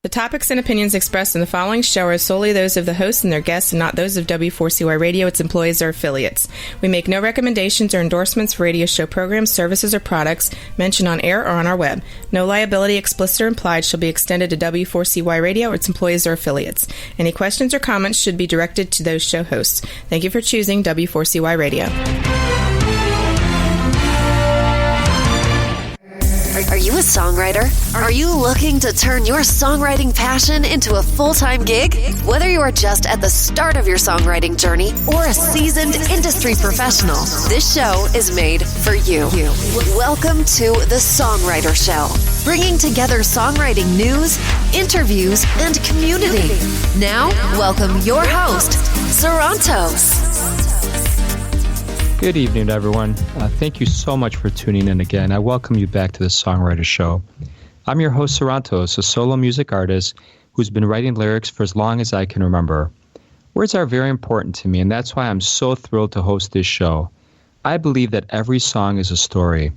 The topics and opinions expressed in the following show are solely those of the host and their guests and not those of W4CY Radio, its employees, or affiliates. We make no recommendations or endorsements for radio show programs, services, or products mentioned on air or on our web. No liability, explicit or implied, shall be extended to W4CY Radio or its employees or affiliates. Any questions or comments should be directed to those show hosts. Thank you for choosing W4CY Radio. Are you a songwriter? Are you looking to turn your songwriting passion into a full-time gig? Whether you are just at the start of your songwriting journey or a seasoned industry professional, this show is made for you. Welcome to the Songwriter Show, bringing together songwriting news, interviews, and community. Now, welcome your host, Sarantos. Good evening, everyone. Thank you so much for tuning in again. I welcome you back to the Songwriter Show. I'm your host, Sarantos, a solo music artist who's been writing lyrics for as long as I can remember. Words are very important to me, and that's why I'm so thrilled to host this show. I believe that every song is a story.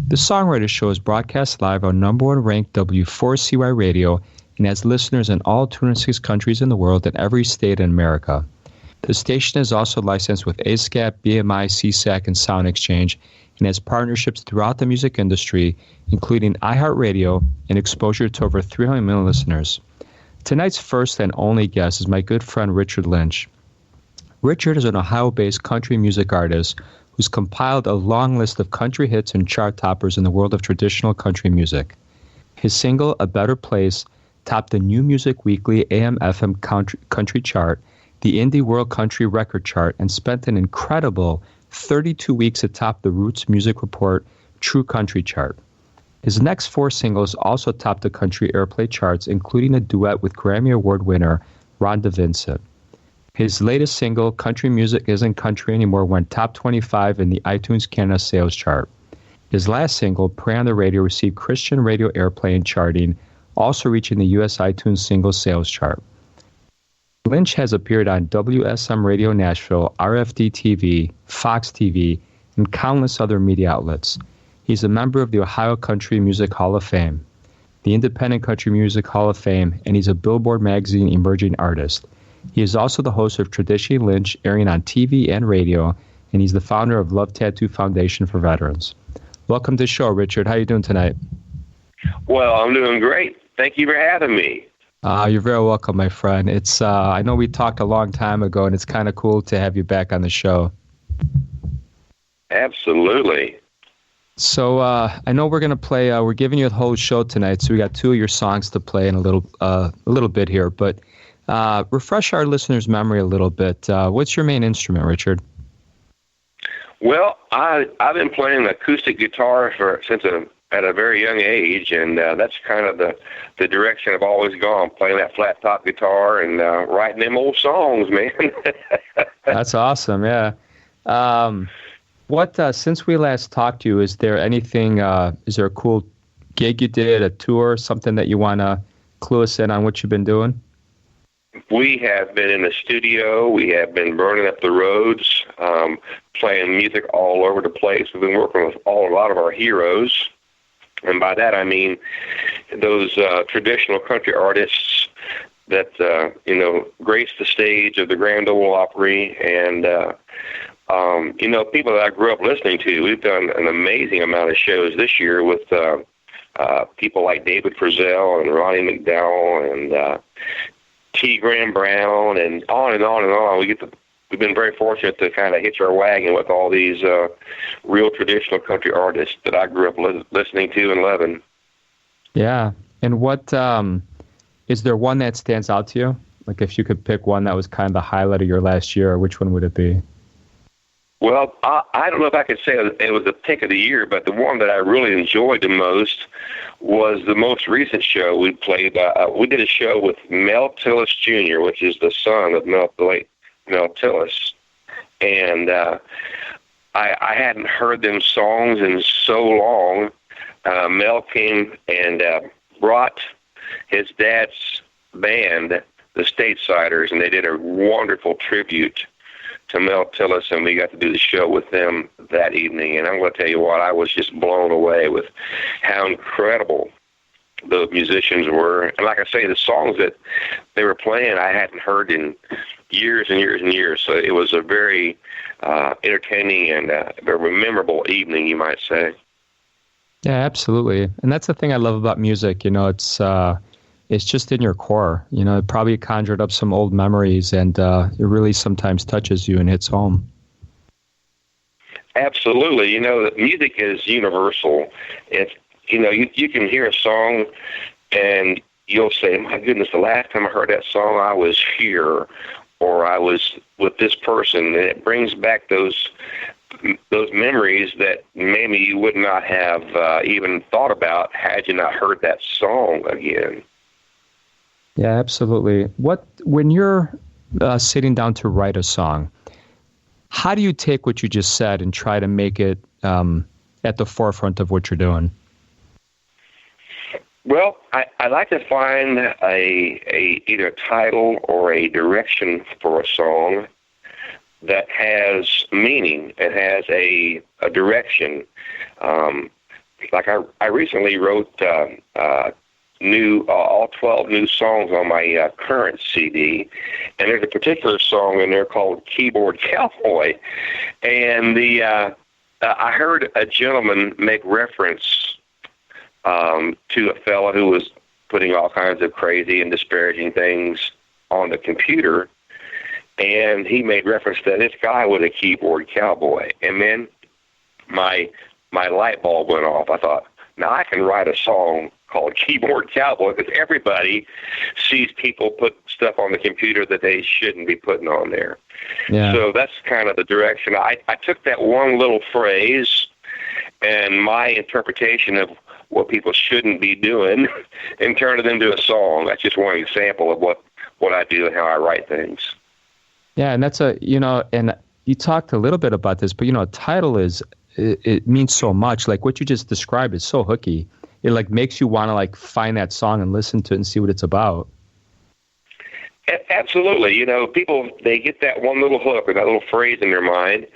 The Songwriter Show is broadcast live on number one ranked W4CY Radio and has listeners in all 206 countries in the world and every state in America. The station is also licensed with ASCAP, BMI, CSAC, and Sound Exchange, and has partnerships throughout the music industry, including iHeartRadio and exposure to over 300 million listeners. Tonight's first and only guest is my good friend Richard Lynch. Richard is an Ohio-based country music artist who's compiled a long list of country hits and chart toppers in the world of traditional country music. His single, A Better Place, topped the New Music Weekly AM/FM country chart, the Indie World Country Record Chart, and spent an incredible 32 weeks atop the Roots Music Report True Country Chart. His next four singles also topped the country airplay charts, including a duet with Grammy Award winner Rhonda Vincent. His latest single, Country Music Isn't Country Anymore, went top 25 in the iTunes Canada sales chart. His last single, Pray on the Radio, received Christian radio airplay and charting, also reaching the U.S. iTunes single sales chart. Lynch has appeared on WSM Radio Nashville, RFD TV, Fox TV, and countless other media outlets. He's a member of the Ohio Country Music Hall of Fame, the Independent Country Music Hall of Fame, and he's a Billboard Magazine Emerging Artist. He is also the host of Traditionally Lynch, airing on TV and radio, and he's the founder of Love Tattoo Foundation for Veterans. Welcome to the show, Richard. How are you doing tonight? Well, I'm doing great. Thank you for having me. You're very welcome, my friend. It's I know we talked a long time ago, and it's kind of cool to have you back on the show. Absolutely. So I know we're going to play, we're giving you the whole show tonight, so we got two of your songs to play in a little bit here. But refresh our listeners' memory a little bit. What's your main instrument, Richard? Well, I've been playing acoustic guitar at a very young age, and that's kind of the direction I've always gone, playing that flat top guitar and writing them old songs, man. That's awesome, yeah. Since we last talked to you, is there anything, is there a cool gig you did, a tour, something that you want to clue us in on what you've been doing? We have been in the studio. We have been burning up the roads, playing music all over the place. We've been working with a lot of our heroes. And by that, I mean those traditional country artists that, grace the stage of the Grand Ole Opry and, people that I grew up listening to. We've done an amazing amount of shows this year with people like David Frizzell and Ronnie McDowell and T. Graham Brown and on and on and on. We've been very fortunate to kind of hitch our wagon with all these real traditional country artists that I grew up listening to and loving. Yeah. And what is there one that stands out to you? Like if you could pick one that was kind of the highlight of your last year, which one would it be? Well, I don't know if I could say it was the pick of the year, but the one that I really enjoyed the most was the most recent show we played. We did a show with Mel Tillis Jr., which is the son of the late Mel Tillis. And I hadn't heard them songs in so long. Mel came and brought his dad's band, the Statesiders, and they did a wonderful tribute to Mel Tillis, and we got to do the show with them that evening. And I'm going to tell you what, I was just blown away with how incredible the musicians were. And like I say, the songs that they were playing, I hadn't heard in years and years and years. So it was a very entertaining and very memorable evening, you might say. Yeah, absolutely. And that's the thing I love about music. It's just in your core. It probably conjured up some old memories, and it really sometimes touches you and hits home. Absolutely. Music is universal. It's, you can hear a song and you'll say, my goodness, the last time I heard that song, I was here, or I was with this person. And it brings back those memories that maybe you would not have even thought about had you not heard that song again. Yeah, absolutely. When you're sitting down to write a song, how do you take what you just said and try to make it at the forefront of what you're doing? Well, I like to find either a title or a direction for a song that has meaning and has a direction. Like I recently wrote all 12 new songs on my current CD, and there's a particular song in there called Keyboard Cowboy. And I heard a gentleman make reference to a fellow who was putting all kinds of crazy and disparaging things on the computer, and he made reference to this guy was a keyboard cowboy. And then my light bulb went off. I thought, now I can write a song called Keyboard Cowboy, because everybody sees people put stuff on the computer that they shouldn't be putting on there. Yeah. So that's kind of the direction. I took that one little phrase and my interpretation of what people shouldn't be doing and turned it into a song. That's just one example of what I do and how I write things. Yeah, and that's and you talked a little bit about this, but a title it means so much. Like what you just described is so hooky. It like makes you want to like find that song and listen to it and see what it's about. Absolutely. People, they get that one little hook or that little phrase in their mind,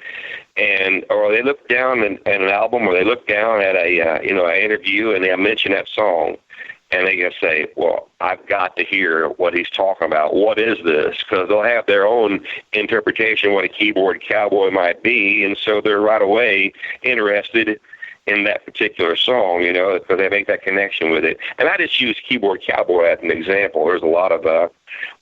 or they look down at an album, or they look down at an interview, and they'll mention that song, and they just say, well, I've got to hear what he's talking about. What is this? Because they'll have their own interpretation of what a keyboard cowboy might be, and so they're right away interested in that particular song, because they make that connection with it. And I just use Keyboard Cowboy as an example. There's a lot of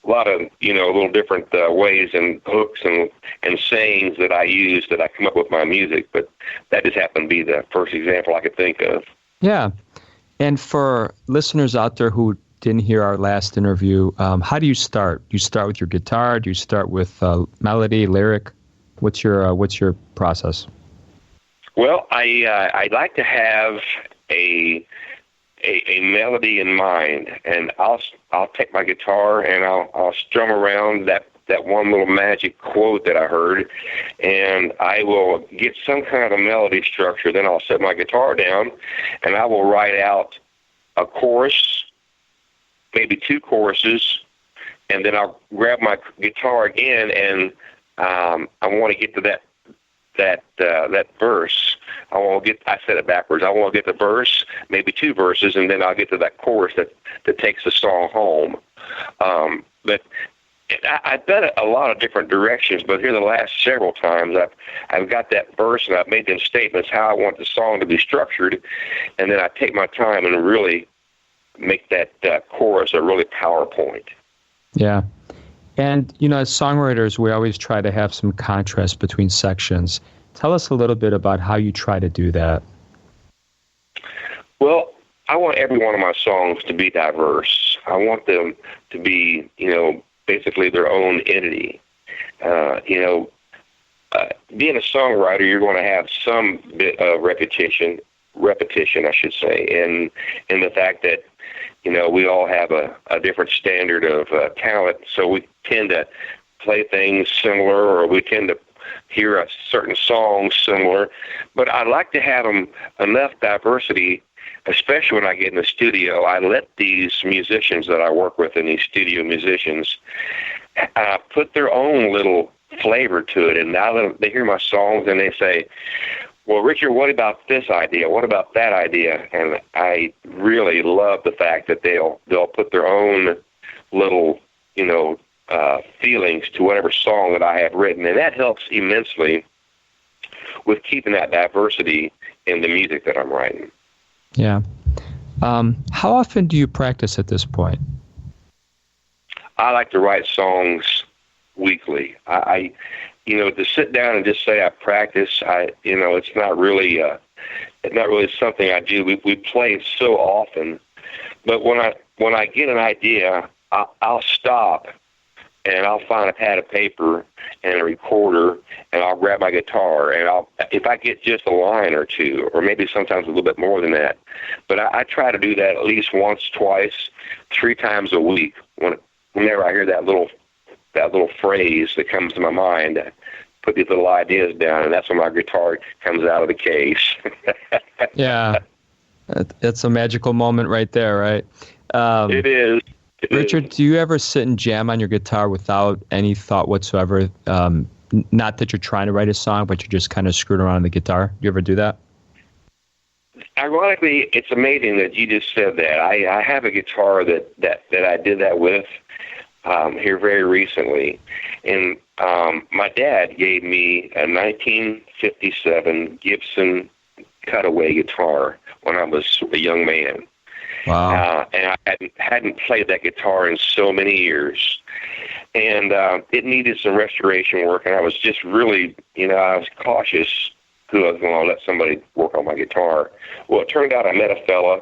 little different ways and hooks and sayings that I use that I come up with my music, but that just happened to be the first example I could think of. Yeah. And for listeners out there who didn't hear our last interview, how do you start? Do you start with your guitar? Do you start with melody, lyric? What's your process? Well, I like to have a melody in mind, and I'll take my guitar and I'll strum around that one little magic quote that I heard, and I will get some kind of a melody structure. Then I'll set my guitar down and I will write out a chorus, maybe two choruses, and then I'll grab my guitar again, and I want to get to that verse. I said it backwards. I want to get the verse, maybe two verses, and then I'll get to that chorus that takes the song home. But I've done it a lot of different directions, but here the last several times I've got that verse and I've made them statements how I want the song to be structured, and then I take my time and really make that chorus a really PowerPoint. Yeah. And, as songwriters, we always try to have some contrast between sections. Tell us a little bit about how you try to do that. Well, I want every one of my songs to be diverse. I want them to be, basically their own entity. Being a songwriter, you're going to have some bit of repetition, I should say, in the fact that, we all have a different standard of talent, so we tend to play things similar, or we tend to hear a certain song similar. But I like to have them enough diversity, especially when I get in the studio. I let these musicians that I work with, and these studio musicians, put their own little flavor to it. And now that they hear my songs and they say, well, Richard, what about this idea? What about that idea? And I really love the fact that they'll put their own little, feelings to whatever song that I have written, and that helps immensely with keeping that diversity in the music that I'm writing. Yeah. How often do you practice at this point? I like to write songs weekly. I to sit down and just say I practice, it's not really something I do. We play so often, but when I get an idea, I'll stop and I'll find a pad of paper and a recorder, and I'll grab my guitar, and if I get just a line or two, or maybe sometimes a little bit more than that, but I try to do that at least once, twice, 3 times a week. Whenever I hear that little phrase that comes to my mind, I put these little ideas down, and that's when my guitar comes out of the case. Yeah, it's a magical moment right there, right? It is. Richard, do you ever sit and jam on your guitar without any thought whatsoever? Not that you're trying to write a song, but you're just kind of screwing around on the guitar. Do you ever do that? Ironically, it's amazing that you just said that. I have a guitar that I did that with here very recently, and my dad gave me a 1957 Gibson Cutaway guitar when I was a young man. Wow. And I hadn't played that guitar in so many years. And it needed some restoration work, and I was just really, I was cautious who I was going to let somebody work on my guitar. Well, it turned out I met a fella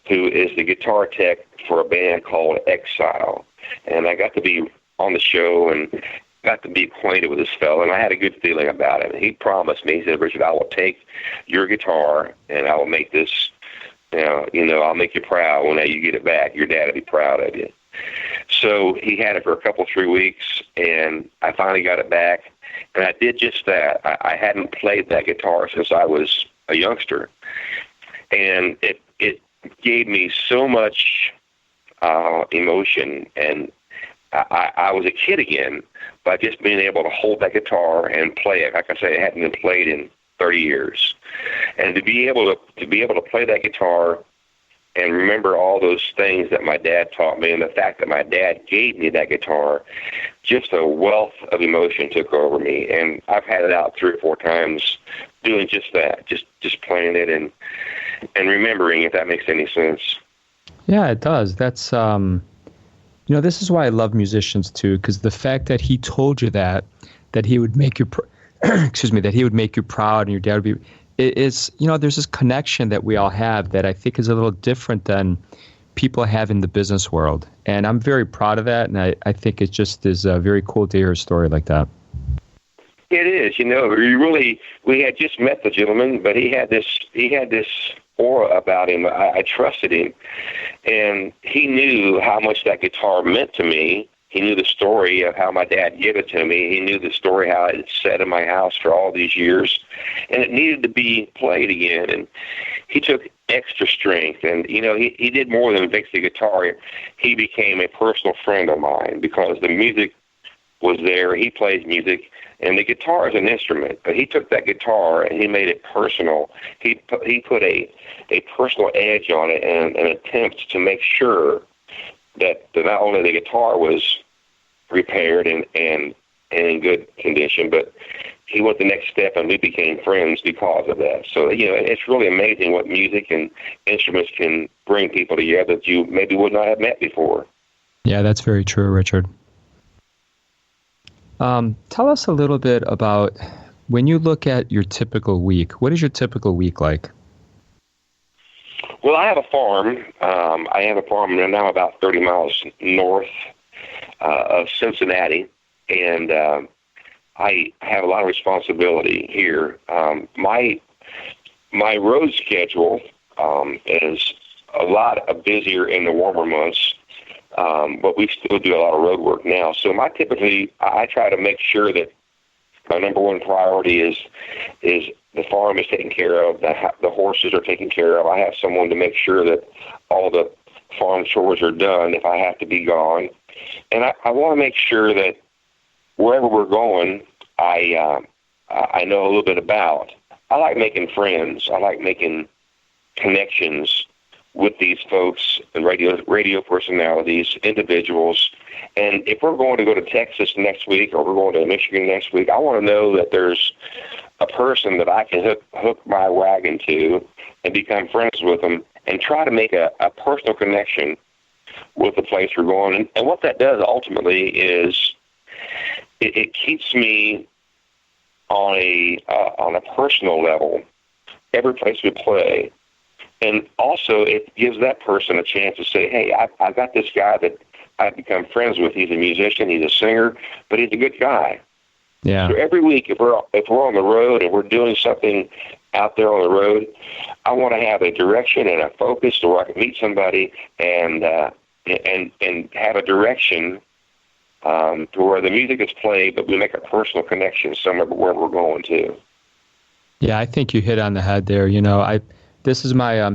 who is the guitar tech for a band called Exile. And I got to be on the show and got to be acquainted with this fella, and I had a good feeling about him. He promised me, he said, Richard, I will take your guitar, and I will make this, I'll make you proud when you get it back. Your dad will be proud of you. So he had it for a couple, 3 weeks, and I finally got it back, and I did just that. I hadn't played that guitar since I was a youngster, and it gave me so much emotion, and I was a kid again by just being able to hold that guitar and play it. Like I say, it hadn't been played in 30 years. And to be able to play that guitar and remember all those things that my dad taught me, and the fact that my dad gave me that guitar, just a wealth of emotion took over me. And I've had it out 3 or 4 times doing just that, just playing it and remembering, if that makes any sense. Yeah, it does. That's, this is why I love musicians too, because the fact that he told you that he would make you, that he would make you proud, and your dad would be, there's this connection that we all have that I think is a little different than people have in the business world. And I'm very proud of that, and I think it just is very cool to hear a story like that. It is. We had just met the gentleman, but he had this aura about him. I trusted him, and he knew how much that guitar meant to me. He knew the story of how my dad gave it to me. He knew the story how it sat in my house for all these years, and it needed to be played again. And he took extra strength, and he did more than fix the guitar. He became a personal friend of mine because the music was there. He plays music, and the guitar is an instrument, but he took that guitar and he made it personal. He put a personal edge on it and an attempt to make sure that not only the guitar was repaired and in good condition, but he went the next step, and we became friends because of that. So, it's really amazing what music and instruments can bring people together that you maybe would not have met before. Yeah, that's very true, Richard. Tell us a little bit about when you look at your typical week. What is your typical week like? Well, I have a farm. I have a farm now about 30 miles north of Cincinnati, and I have a lot of responsibility here. My road schedule is a lot busier in the warmer months, but we still do a lot of road work now. So I try to make sure that my number one priority is the farm is taken care of, the horses are taken care of. I have someone to make sure that all the farm chores are done if I have to be gone. And I want to make sure that wherever we're going, I know a little bit about. I like making friends. I like making connections with these folks and radio personalities, individuals. And if we're going to go to Texas next week or we're going to Michigan next week, I want to know that there's a person that I can hook my wagon to and become friends with them and try to make a personal connection with the place we're going. And what that does ultimately is it keeps me on a personal level every place we play. And also it gives that person a chance to say, hey, I've got this guy that I've become friends with. He's a musician, he's a singer, but he's a good guy. Yeah. So every week, if we're on the road and we're doing something out there on the road, I want to have a direction and a focus so I can meet somebody and have a direction to where the music is played, but we make a personal connection somewhere where we're going to. Yeah, I think you hit on the head there. I'm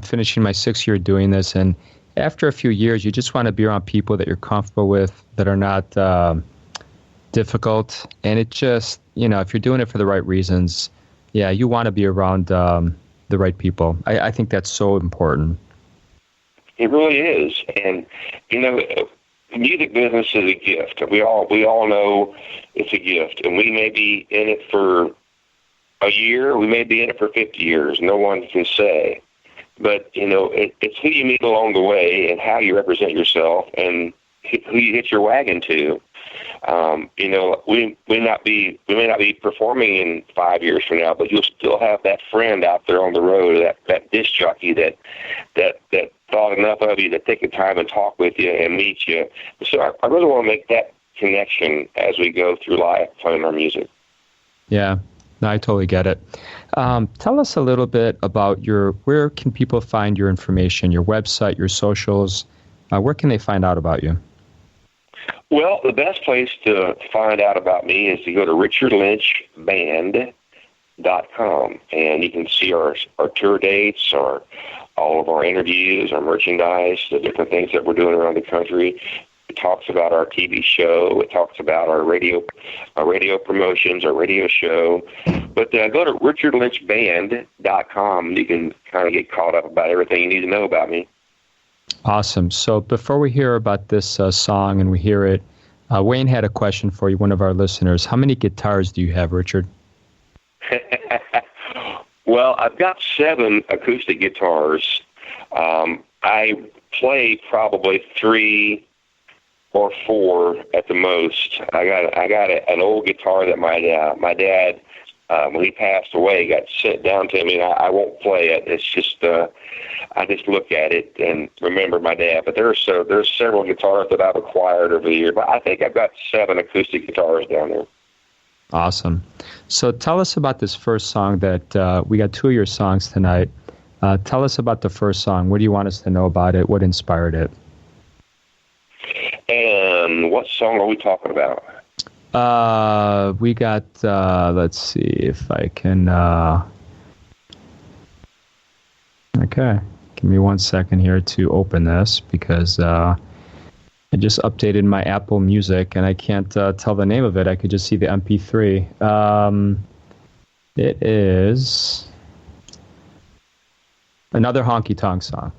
finishing my 6th year doing this, and after a few years, you just want to be around people that you're comfortable with, that are not difficult. And it just, if you're doing it for the right reasons, yeah, you want to be around the right people. I think that's so important. It really is. And, the music business is a gift. We all know it's a gift. And we may be in it for a year, we may be in it for 50 years. No one can say. But, it's who you meet along the way and how you represent yourself and who you hitch your wagon to. We may not be performing in 5 years from now, but you'll still have that friend out there on the road, that disc jockey that thought enough of you to take the time and talk with you and meet you. So I really want to make that connection as we go through life playing our music. Yeah. No, I totally get it. Tell us a little bit about where can people find your information, your website, your socials? Where can they find out about you? Well, the best place to find out about me is to go to richardlynchband.com, and you can see our tour dates, all of our interviews, our merchandise, the different things that we're doing around the country. It talks about our TV show. It talks about our radio promotions, our radio show. But go to richardlynchband.com. You can kind of get caught up about everything you need to know about me. Awesome. So before we hear about this song and we hear it, Wayne had a question for you, one of our listeners. How many guitars do you have, Richard? Well, I've got 7 acoustic guitars. I play probably 3 or 4 at the most. I got an old guitar that my dad, when he passed away, got sent down to me, and I won't play it. It's just I just look at it and remember my dad. But there's several guitars that I've acquired over the years. But I think I've got 7 acoustic guitars down there. Awesome. So tell us about this first song that we got 2 of your songs tonight. Tell us about the first song. What do you want us to know about it? What inspired it? And what song are we talking about? We got, let's see if I can, okay, give me 1 second here to open this because I just updated my Apple Music and I can't tell the name of it. I could just see the MP3. It is another honky tonk song.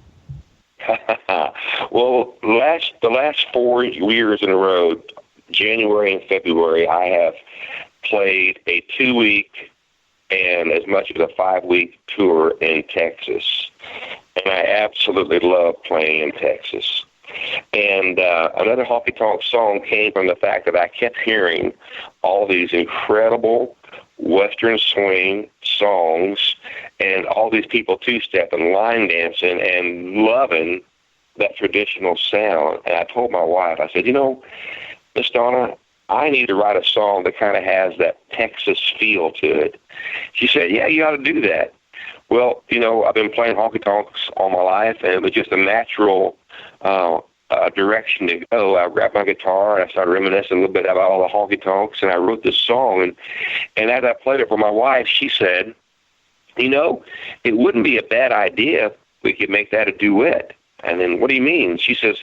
Well, the last 4 years in a row, January and February, I have played a 2-week and as much as a 5-week tour in Texas. And I absolutely love playing in Texas. And another honky tonk song came from the fact that I kept hearing all these incredible Western swing songs and all these people two-step and line dancing and loving that traditional sound. And I told my wife, I said, Miss Donna, I need to write a song that kind of has that Texas feel to it. She said, yeah, you ought to do that. Well, I've been playing honky tonks all my life, and it was just a natural direction to go. I grabbed my guitar, and I started reminiscing a little bit about all the honky tonks, and I wrote this song. And as I played it for my wife, she said, it wouldn't be a bad idea if we could make that a duet. And then, what do you mean? She says,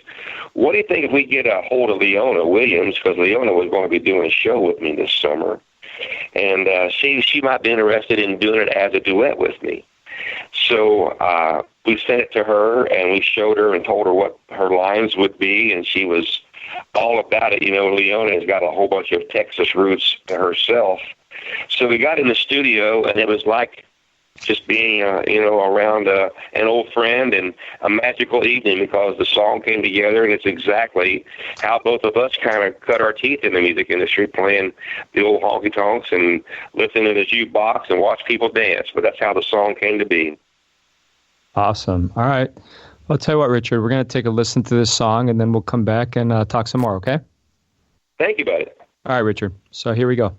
what do you think if we get a hold of Leona Williams, because Leona was going to be doing a show with me this summer. and she might be interested in doing it as a duet with me. So we sent it to her, and we showed her and told her what her lines would be, and she was all about it. You know, Leona has got a whole bunch of Texas roots herself. So we got in the studio, and it was like just being, around an old friend and a magical evening, because the song came together, and it's exactly how both of us kind of cut our teeth in the music industry, playing the old honky-tonks and listening to the jukebox and watch people dance. But that's how the song came to be. Awesome. All right. I'll tell you what, Richard, we're going to take a listen to this song, and then we'll come back and talk some more, okay? Thank you, buddy. All right, Richard. So here we go.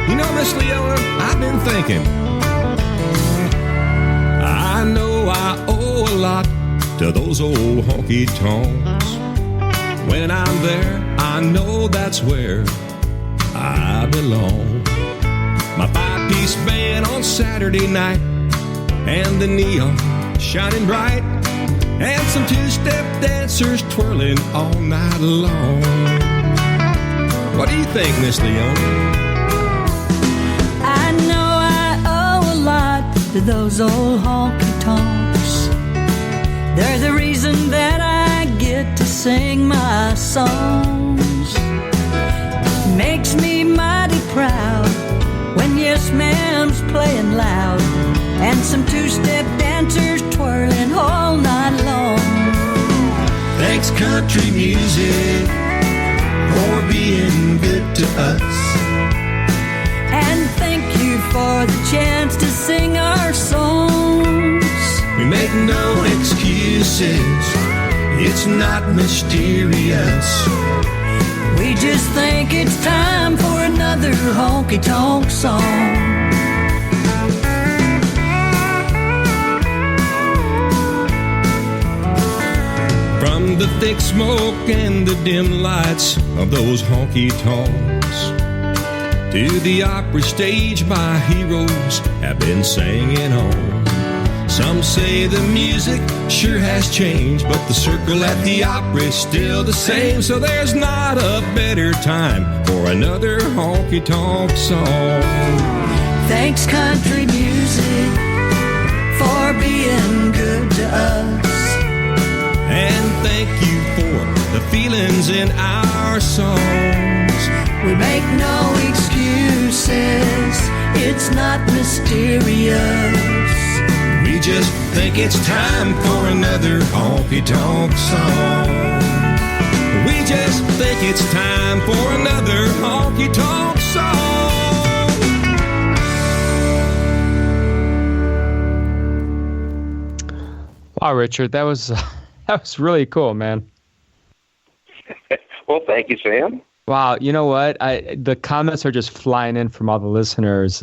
You know, Miss Leona, I've been thinking. I know I owe a lot to those old honky-tonks. When I'm there, I know that's where I belong. My five-piece band on Saturday night, and the neon shining bright, and some two-step dancers twirling all night long. What do you think, Miss Leona? I know I owe a lot to those old honky-tonks. They're the reason that I get to sing my songs. Makes me mighty proud when Yes Ma'am's playing loud, and some two-step dancers twirling all night long. Thanks, country music, for being good to us. And thank you for the chance to sing our songs. We make no excuses, it's not mysterious. We just think it's time for another honky-tonk song. From the thick smoke and the dim lights of those honky-tonks, to the opera stage my heroes have been singing on. Some say the music sure has changed, but the circle at the opera is still the same. So there's not a better time for another honky-tonk song. Thanks, country music, for being good to us. And thank you for the feelings in our songs. We make no excuses, it's not mysterious. We just think it's time for another honky-tonk song. We just think it's time for another honky-tonk song. Wow, Richard, that was really cool, man. Well, thank you, Sam. Wow, you know what? The comments are just flying in from all the listeners.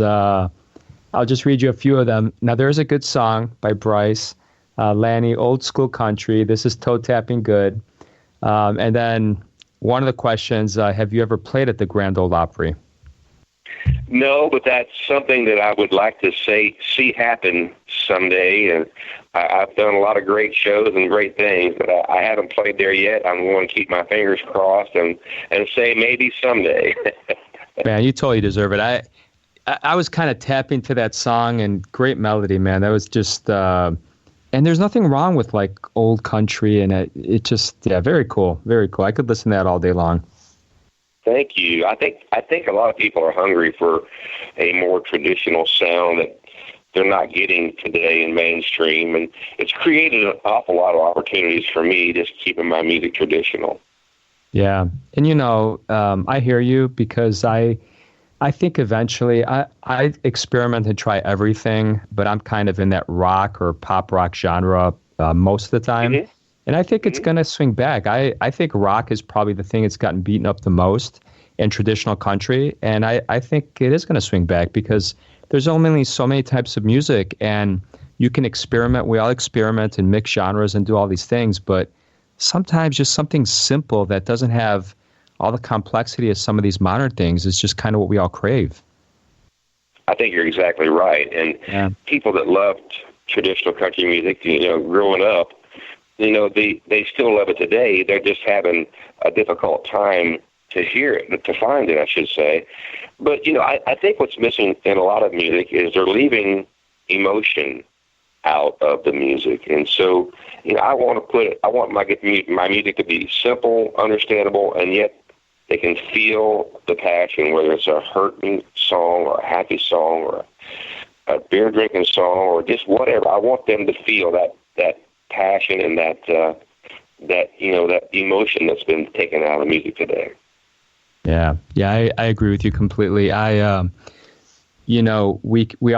I'll just read you a few of them. Now, there's a good song by Bryce, Lanny, Old School Country. This is toe tapping good. And then one of the questions, have you ever played at the Grand Ole Opry? No, but that's something that I would like to see happen someday. And I've done a lot of great shows and great things, but I haven't played there yet. I'm going to keep my fingers crossed and say maybe someday. Man, you totally deserve it. I was kind of tapping to that song, and great melody, man. That was just, and there's nothing wrong with like old country, and it just, yeah, very cool, very cool. I could listen to that all day long. Thank you. I think a lot of people are hungry for a more traditional sound that they're not getting today in mainstream, and it's created an awful lot of opportunities for me just keeping my music traditional. Yeah, and I hear you, because I think eventually I experiment and try everything, but I'm kind of in that rock or pop rock genre most of the time. Mm-hmm. And I think it's going to swing back. I think rock is probably the thing that's gotten beaten up the most in traditional country. And I think it is going to swing back, because there's only so many types of music, and you can experiment. We all experiment and mix genres and do all these things. But sometimes just something simple that doesn't have all the complexity of some of these modern things is just kind of what we all crave. I think you're exactly right. And people that loved traditional country music, growing up, they still love it today. They're just having a difficult time hear it, to find it, I should say. But, I think what's missing in a lot of music is they're leaving emotion out of the music. And so, I want my music to be simple, understandable, and yet they can feel the passion, whether it's a hurting song or a happy song or a beer drinking song or just whatever. I want them to feel that passion and that emotion that's been taken out of music today. Yeah, I agree with you completely. We all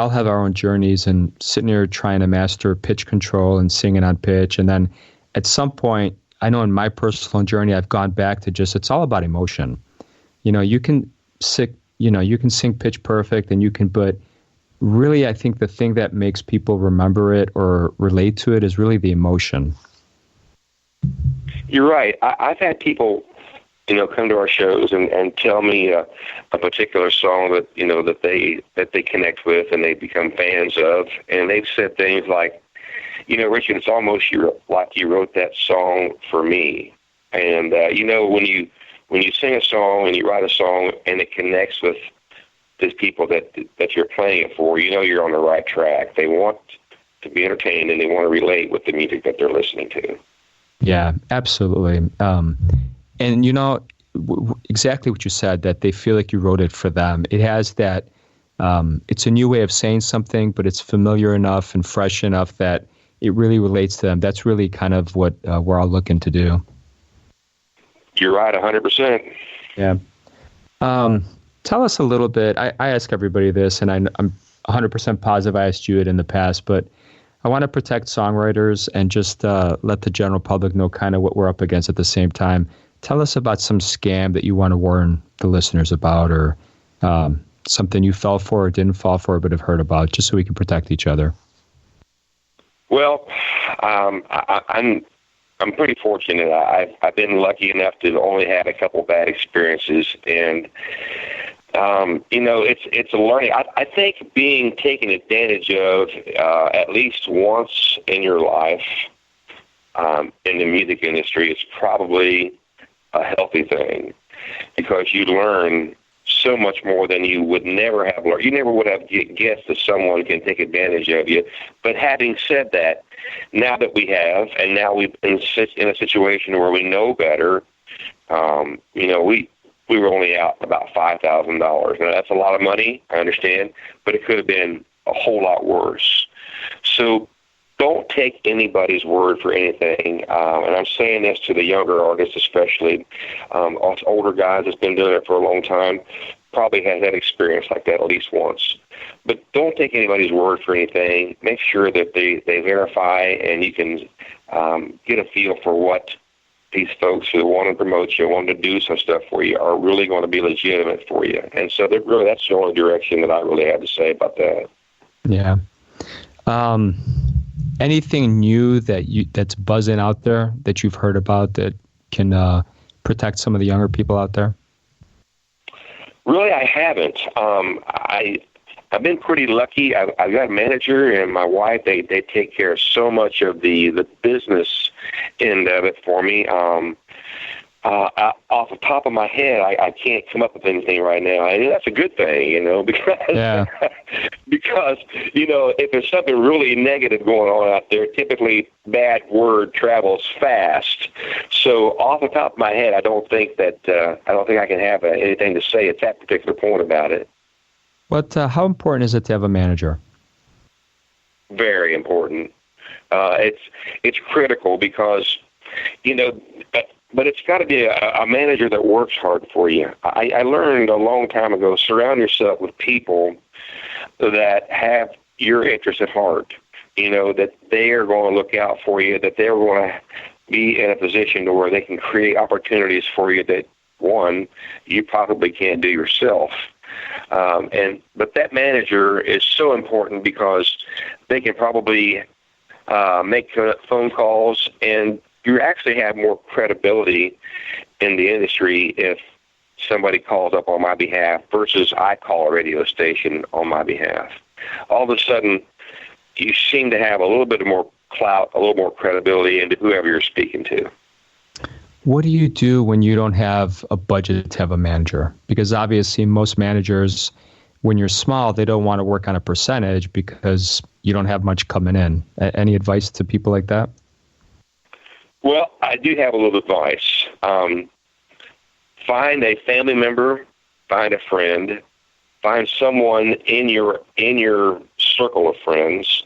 have our own journeys, and sitting here trying to master pitch control and singing on pitch, and then at some point, I know in my personal journey, I've gone back to just, it's all about emotion. You can sing pitch perfect, but really, I think the thing that makes people remember it or relate to it is really the emotion. You're right. I've had people, come to our shows and tell me a particular song that they connect with and they become fans of, and they've said things like, Richard, it's almost like you wrote that song for me. And when you sing a song and you write a song and it connects with these people that you're playing it for, you're on the right track. They want to be entertained and they want to relate with the music that they're listening to. Yeah, absolutely. And exactly what you said, that they feel like you wrote it for them. It has that, it's a new way of saying something, but it's familiar enough and fresh enough that it really relates to them. That's really kind of what we're all looking to do. You're right, 100%. Yeah. Tell us a little bit. I ask everybody this, and I'm 100% positive I asked you it in the past, but I want to protect songwriters and just let the general public know kind of what we're up against at the same time. Tell us about some scam that you want to warn the listeners about, or something you fell for or didn't fall for but have heard about, just so we can protect each other. Well, I'm pretty fortunate. I've been lucky enough to only have a couple bad experiences, and it's a learning. I think being taken advantage of at least once in your life in the music industry is probably a healthy thing, because you learn so much more than you would never have learned. You never would have guessed that someone can take advantage of you. But having said that, now that we have, and now we've been in a situation where we know better, we were only out about $5,000. Now, that's a lot of money, I understand, but it could have been a whole lot worse. So don't take anybody's word for anything. And I'm saying this to the younger artists especially. Us older guys that's been doing it for a long time probably has had experience like that at least once. But don't take anybody's word for anything. Make sure that they verify, and you can get a feel for what these folks who want to promote you, want to do some stuff for you, are really going to be legitimate for you. And so that's the only direction that I really have to say about that. Yeah. Anything new that's buzzing out there that you've heard about that can protect some of the younger people out there? Really, I haven't. I've been pretty lucky. I've got a manager and my wife. They take care of so much of the business end of it for me. Off the top of my head, I can't come up with anything right now. And that's a good thing, because because if there's something really negative going on out there, typically bad word travels fast. So off the top of my head, I don't think I can have anything to say at that particular point about it. But how important is it to have a manager? Very important. It's critical because, but it's got to be a manager that works hard for you. I learned a long time ago, surround yourself with people that have your interests at heart, that they are going to look out for you, that they're going to be in a position to where they can create opportunities for you that, one, you probably can't do yourself. But that manager is so important because they can probably make phone calls, and you actually have more credibility in the industry if somebody calls up on my behalf versus I call a radio station on my behalf. All of a sudden, you seem to have a little bit more clout, a little more credibility into whoever you're speaking to. What do you do when you don't have a budget to have a manager? Because obviously most managers, when you're small, they don't want to work on a percentage because you don't have much coming in. Any advice to people like that? Well, I do have a little advice. Find a family member, find a friend, find someone in your circle of friends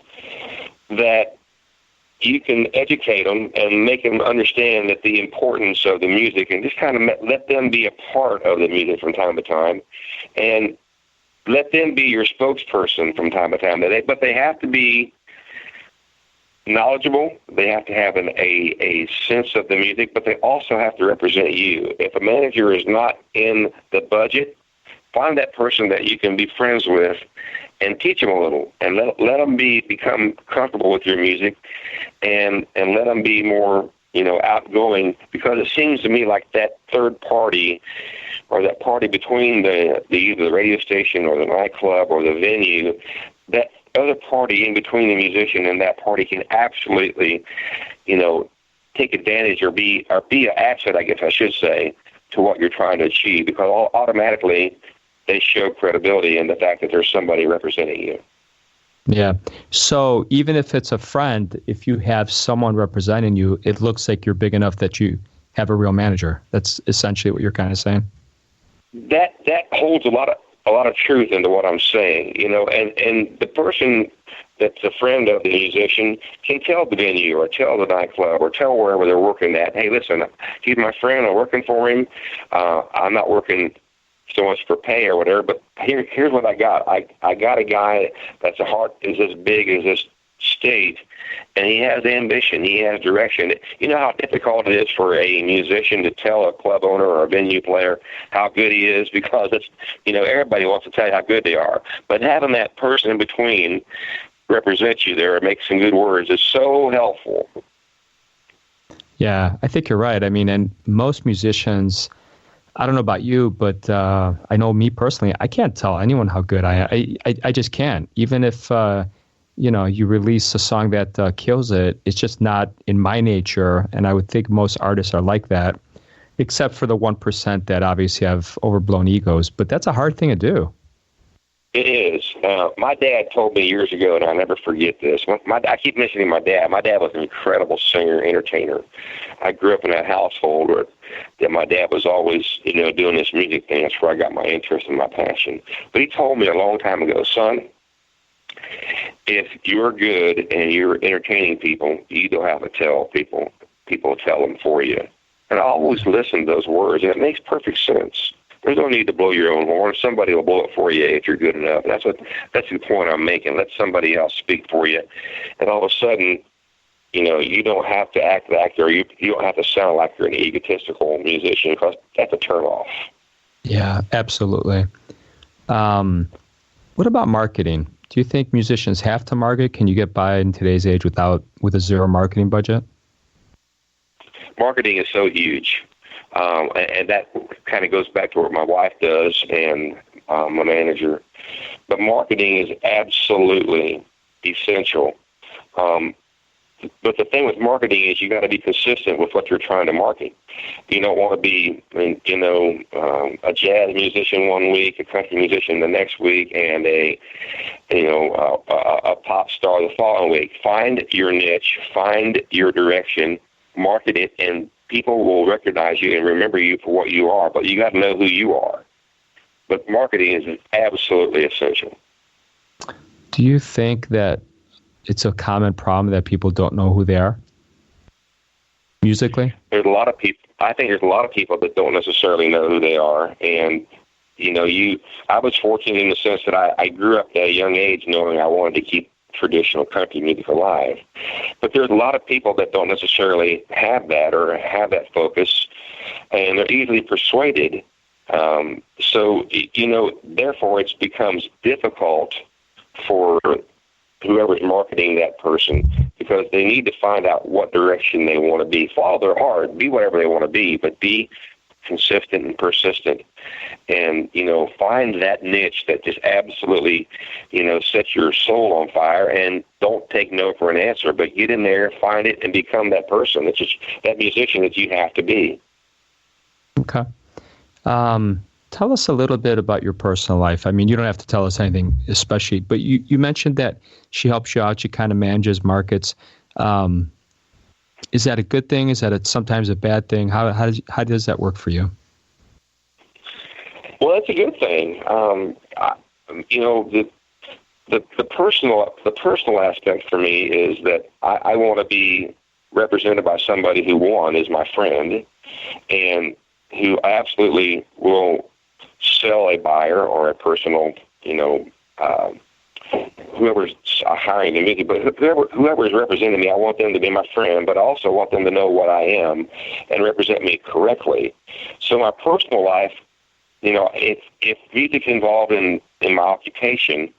that you can educate them and make them understand that the importance of the music, and just kind of let them be a part of the music from time to time, and let them be your spokesperson from time to time. But they have to be knowledgeable. They have to have a sense of the music, but they also have to represent you. If a manager is not in the budget, find that person that you can be friends with and teach them a little, and let them become comfortable with your music, and let them be more, outgoing, because it seems to me like that third party, or that party between the either the radio station or the nightclub or the venue, that other party in between the musician and that party can absolutely, take advantage or be an asset, I guess I should say, to what you're trying to achieve, because automatically they show credibility in the fact that there's somebody representing you. Yeah. So even if it's a friend, if you have someone representing you, it looks like you're big enough that you have a real manager. That's essentially what you're kind of saying. That holds a lot of truth into what I'm saying, and the person that's a friend of the musician can tell the venue or tell the nightclub or tell wherever they're working at, hey, listen, he's my friend, I'm working for him. I'm not working so much for pay or whatever, but here's what I got. I got a guy that's a heart is as big as this state, and he has ambition, he has direction. You know how difficult it is for a musician to tell a club owner or a venue player how good he is, because it's, everybody wants to tell you how good they are. But having that person in between represent you there and make some good words is so helpful. Yeah, I think you're right. I mean, and most musicians, I don't know about you, but I know me personally, I can't tell anyone how good I am. I just can't. Even if, you release a song that kills it, it's just not in my nature. And I would think most artists are like that, except for the 1% that obviously have overblown egos. But that's a hard thing to do. It is. My dad told me years ago, and I'll never forget this. I keep mentioning my dad. My dad was an incredible singer, entertainer. I grew up in that household where that my dad was always, doing this music thing. That's where I got my interest and my passion. But he told me a long time ago, son, if you're good and you're entertaining people, you don't have to tell people. People tell them for you. And I always listen to those words, and it makes perfect sense. There's no need to blow your own horn. Somebody will blow it for you if you're good enough. That's the point I'm making. Let somebody else speak for you. And all of a sudden, you don't have to act like you don't have to sound like you're an egotistical musician, because that's a turnoff. Yeah, absolutely. What about marketing? Do you think musicians have to market? Can you get by in today's age with a zero marketing budget? Marketing is so huge. And that kind of goes back to what my wife does and my manager. But marketing is absolutely essential. But the thing with marketing is you got to be consistent with what you're trying to market. You don't want to be, a jazz musician one week, a country musician the next week, and a pop star the following week. Find your niche, find your direction, market it, and people will recognize you and remember you for what you are, but you got to know who you are. But marketing is absolutely essential. Do you think that it's a common problem that people don't know who they are musically? There's a lot of people. I think there's a lot of people that don't necessarily know who they are. And, I was fortunate in the sense that I grew up at a young age knowing I wanted to keep traditional country music alive. But there's a lot of people that don't necessarily have that or have that focus, and they're easily persuaded. So, therefore it becomes difficult for whoever's marketing that person, because they need to find out what direction they want to be. Follow their heart, be whatever they want to be, but be consistent and persistent, and find that niche that just absolutely sets your soul on fire, and don't take no for an answer, but get in there, find it, and become that person. It's just that musician that you have to be. Okay. Tell us a little bit about your personal life. I mean, you don't have to tell us anything especially, but you mentioned that she helps you out. She kind of manages markets. Is that a good thing? Is that sometimes a bad thing? How does that work for you? Well, it's a good thing. The personal aspect for me is that I want to be represented by somebody who, one, is my friend, and who absolutely will sell a buyer or a personal, whoever's hiring me, but whoever is representing me, I want them to be my friend, but I also want them to know what I am and represent me correctly. So my personal life, if music's involved in my occupation,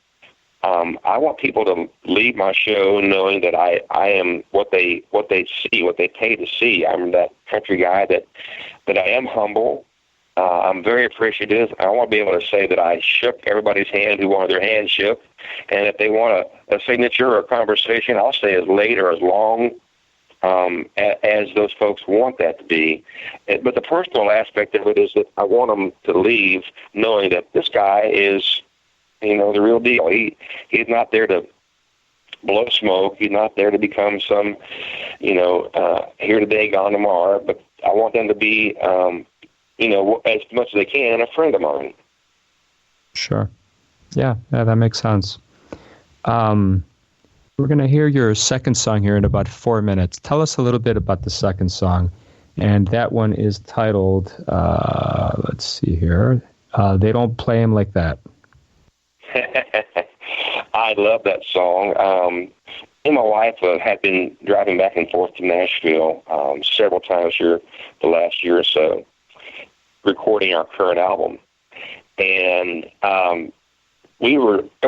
I want people to leave my show knowing that I am what they see, what they pay to see. I'm that country guy that I am humble. I'm very appreciative. I want to be able to say that I shook everybody's hand who wanted their hand shook. And if they want a signature or a conversation, I'll stay as late or as long as those folks want that to be. But the personal aspect of it is that I want them to leave knowing that this guy is, the real deal. He's not there to blow smoke. He's not there to become some, here today, gone tomorrow. But I want them to be, as much as they can, a friend of mine. Sure. Yeah, that makes sense. We're going to hear your second song here in about 4 minutes. Tell us a little bit about the second song. And that one is titled, let's see here, They Don't Play 'Em Like That. I love that song. Me and my wife had been driving back and forth to Nashville several times here the last year or so, recording our current album. And every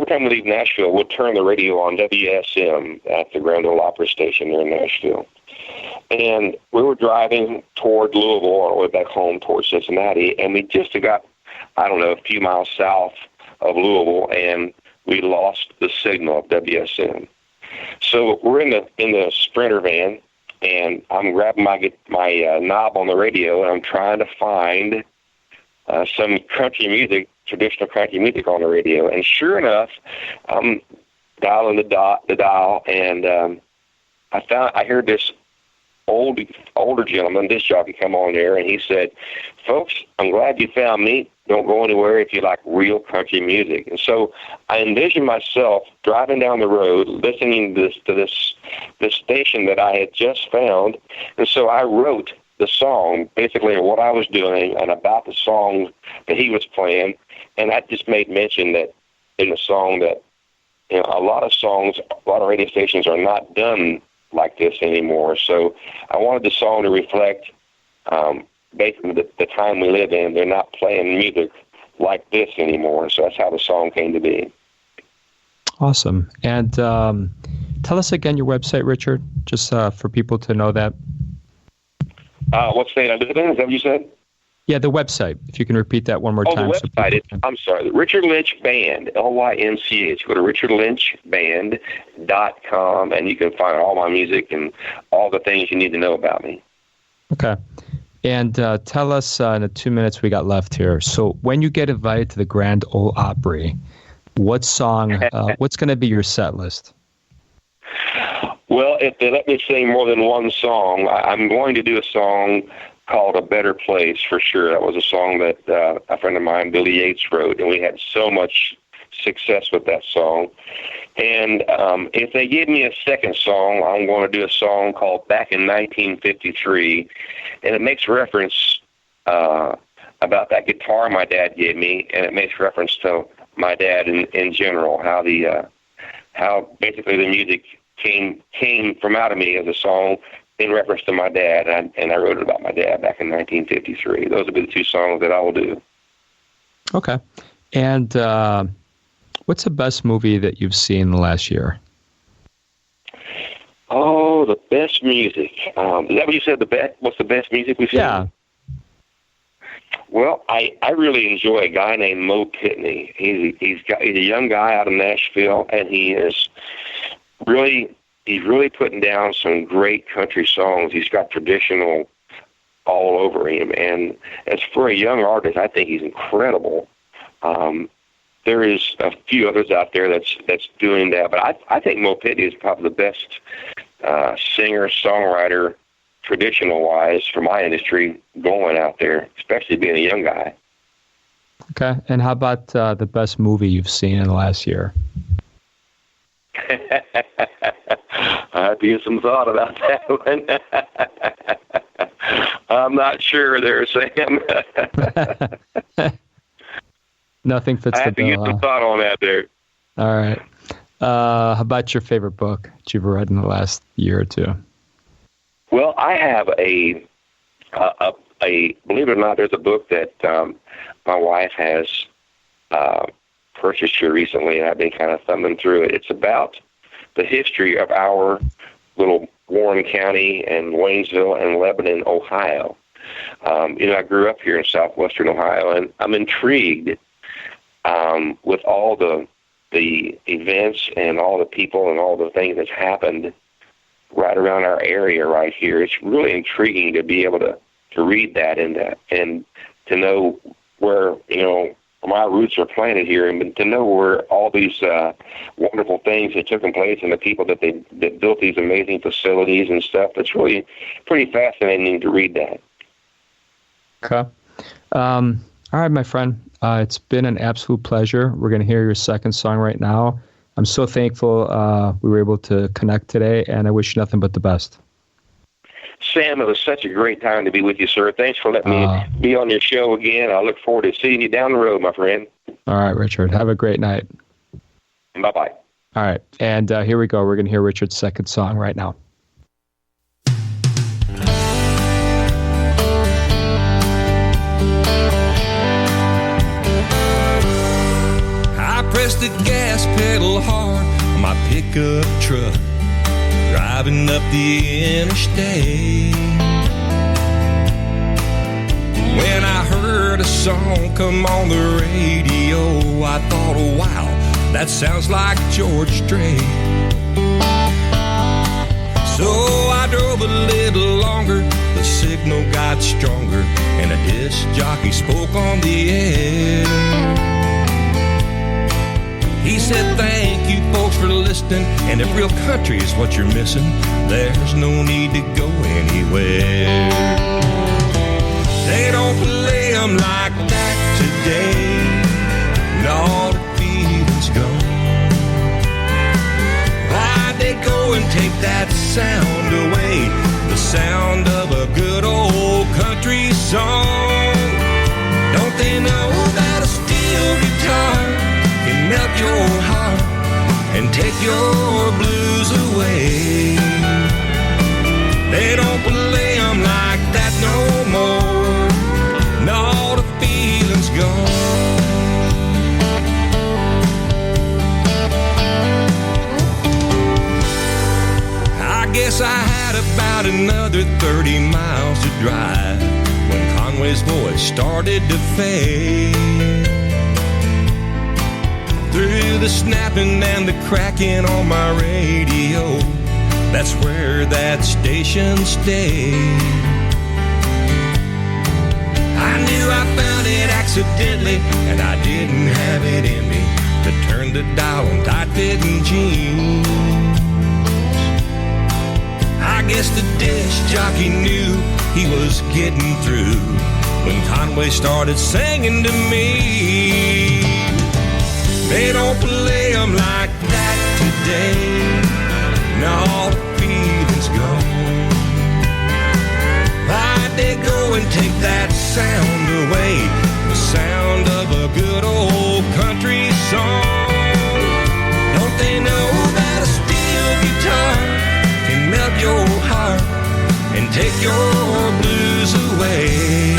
time we leave Nashville, we'd turn the radio on WSM at the Grand Ole Opry station there in Nashville. And we were driving toward Louisville on our way back home towards Cincinnati, and we just got, a few miles south of Louisville, and we lost the signal of WSM. So we're in the Sprinter van, and I'm grabbing my knob on the radio, and I'm trying to find some country music, traditional country music on the radio. And sure enough, I'm dialing the dial, and I heard this older gentleman, disc jockey, come on there, and he said, "Folks, I'm glad you found me. Don't go anywhere if you like real country music." And so I envisioned myself driving down the road, listening to this station that I had just found. And so I wrote the song, basically what I was doing and about the song that he was playing. And I just made mention that in the song that, a lot of radio stations are not done like this anymore. So I wanted the song to reflect basically the time we live in. They're not playing music like this anymore. So that's how the song came to be. Awesome. And tell us again your website, Richard, just for people to know that. What state I live in? Is that what you said? Yeah, the website. If you can repeat that one more time. The website. I'm sorry. The Richard Lynch Band, LYNCH. Go to richardlynchband.com, and you can find all my music and all the things you need to know about me. Okay. And tell us in the 2 minutes we got left here. So when you get invited to the Grand Ole Opry, what song, what's going to be your set list? Well, if they let me sing more than one song, I'm going to do a song called A Better Place for sure. That was a song that a friend of mine, Billy Yates, wrote, and we had so much success with that song. And if they give me a second song, I'm going to do a song called Back in 1953, and it makes reference about that guitar my dad gave me, and it makes reference to my dad in general, how basically the music came from out of me as a song in reference to my dad, and I wrote it about my dad back in 1953. Those will be the two songs that I will do. Okay. And what's the best movie that you've seen in the last year? Oh, the best music. Is that what you said, what's the best music we've seen? Yeah. Well, I really enjoy a guy named Mo Pitney. He's a young guy out of Nashville, and he's really putting down some great country songs. He's got traditional all over him. And as for a young artist, I think he's incredible. There is a few others out there that's doing that, but I think Mo Pitney is probably the best singer, songwriter, traditional-wise, for my industry, going out there, especially being a young guy. Okay. And how about the best movie you've seen in the last year? I have to give some thought about that one. I'm not sure there, Sam. Nothing fits I the have to bill. get some thought on that there. All right. How about your favorite book that you've read in the last year or two? Well, I have a believe it or not, there's a book that my wife has purchased here recently, and I've been kind of thumbing through it. It's about the history of our little Warren County and Waynesville and Lebanon, Ohio. I grew up here in southwestern Ohio, and I'm intrigued with all the events and all the people and all the things that's happened right around our area right here. It's really intriguing to be able to read that and to know where, my roots are planted here, and to know where all these wonderful things that took place and the people that built these amazing facilities and stuff. It's really pretty fascinating to read that. Okay. All right, my friend. It's been an absolute pleasure. We're going to hear your second song right now. I'm so thankful we were able to connect today, and I wish you nothing but the best. Sam, it was such a great time to be with you, sir. Thanks for letting me be on your show again. I look forward to seeing you down the road, my friend. All right, Richard. Have a great night. Bye-bye. All right, and here we go. We're going to hear Richard's second song right now. I pressed the gas pedal hard on my pickup truck, driving up the interstate. When I heard a song come on the radio, I thought, oh, wow, that sounds like George Strait. So I drove a little longer, the signal got stronger, and a disc jockey spoke on the air. He said, thank you folks for listening, and if real country is what you're missing, there's no need to go anywhere. They don't play them like that today, and all the feeling's gone. Why'd they go and take that sound away, the sound of a good old country song? Don't they know that a steel guitar can melt your heart and take your blues away? They don't play them like that no more, and all the feeling's gone. I guess I had about another 30 miles to drive when Conway's voice started to fade. Through the snapping and the cracking on my radio, that's where that station stayed. I knew I found it accidentally, and I didn't have it in me to turn the dial on tight-fitting jeans. I guess the disc jockey knew he was getting through when Conway started singing to me. They don't play them like that today, and all the feeling's gone. Why'd they go and take that sound away, the sound of a good old country song? Don't they know that a steel guitar can melt your heart and take your blues away?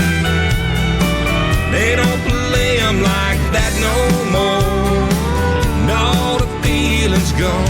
They don't play them like that no more, and all the feeling's gone.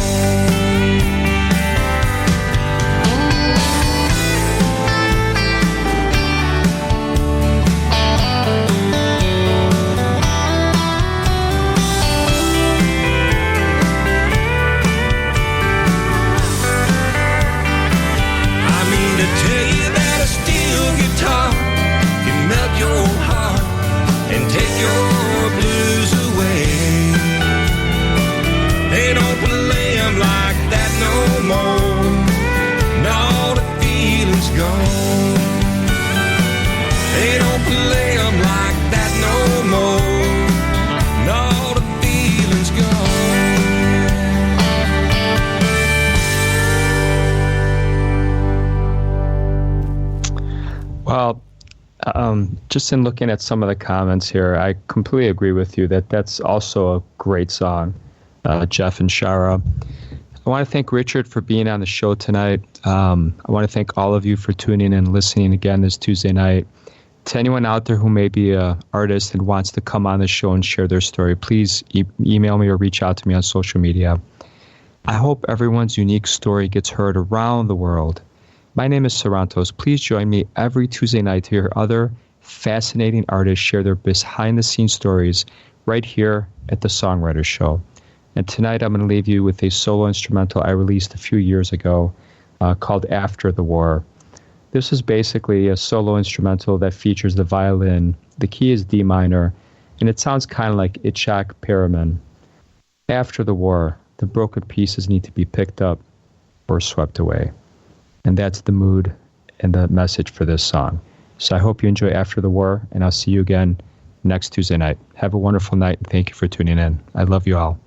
Well, just in looking at some of the comments here, I completely agree with you that that's also a great song, Jeff and Shara. I want to thank Richard for being on the show tonight. I want to thank all of you for tuning in and listening again this Tuesday night. To anyone out there who may be an artist and wants to come on the show and share their story, please email me or reach out to me on social media. I hope everyone's unique story gets heard around the world. My name is Sarantos. Please join me every Tuesday night to hear other fascinating artists share their behind-the-scenes stories right here at the Songwriter Show. And tonight I'm going to leave you with a solo instrumental I released a few years ago called After the War. This is basically a solo instrumental that features the violin. The key is D minor, and it sounds kind of like Itzhak Perelman. After the war, the broken pieces need to be picked up or swept away. And that's the mood and the message for this song. So I hope you enjoy After the War, and I'll see you again next Tuesday night. Have a wonderful night, and thank you for tuning in. I love you all.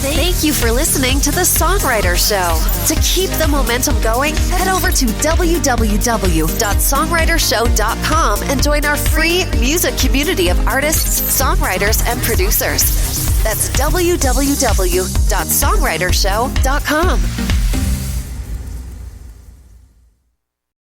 Thank you for listening to The Songwriter Show. To keep the momentum going, head over to www.songwritershow.com and join our free music community of artists, songwriters, and producers. That's www.songwritershow.com.